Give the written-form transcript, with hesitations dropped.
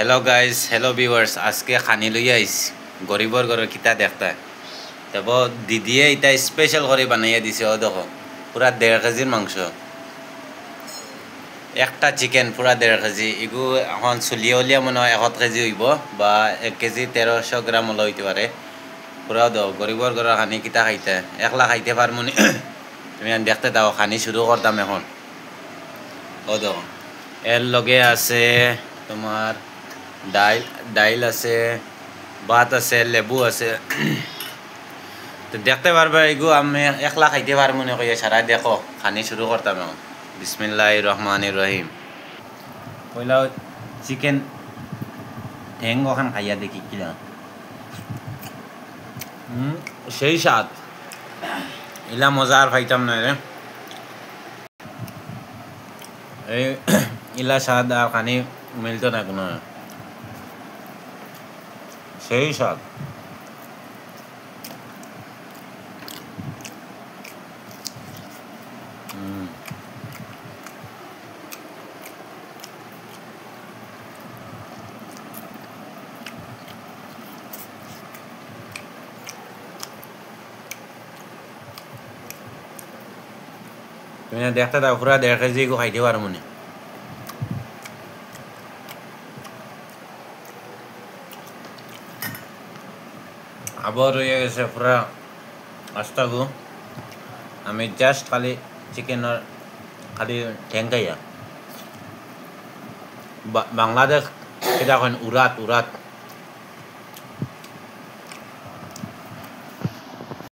Hello guys, hello viewers. आज के खानी लई आइस गरीबर घर किता देखता है तब दीदिए इतना स्पेशल कर बनाइए दिसे। देखो पूरा 1.5 केजी मांस, একটা चिकेन पूरा 1.5 केजी। एगु এখন চলিয়ে উলিয়া মনে হয় 1 केजी হইব বা 1 केजी 1300 গ্রাম হলে হইতে পারে। পুরা দাও গরিবর ঘর খানি কিতা খাইতে একলা খাইতে পারমু নি? তুমি দেখতে দাও, খানি শুরু করতাম এখন। ও দেখো এর লগে আছে তোমার ডাইল আছে, ভাত আছে, লেবু আছে। তো দেখতে পারবে এগু আমি একলা খাইতে পারবো না কইয়া সারা। দেখো খানি শুরু করতাম এখন। বিসমিল্লাহির রহমানির রহিম। পয়লা চিকেন ঠ্যাং ওখান খাইয়া দেখি কিনা। সেই স্বাদ, ইলা মজা আর খাইতাম না রে। এই ইলা স্বাদ আর খানি মিলতো না কোনো, সেই স্বাদ। তুমি দেখতে দাও পুরা 1.5 কেজি গো খাইতে পারবো না। আবার রয়ে গেছে পুরা আস্তা গো। আমি জাস্ট খালি চিকেনের খালি ঠ্যাং খাইয়া। বাংলাদেশ এটা এখন উরাত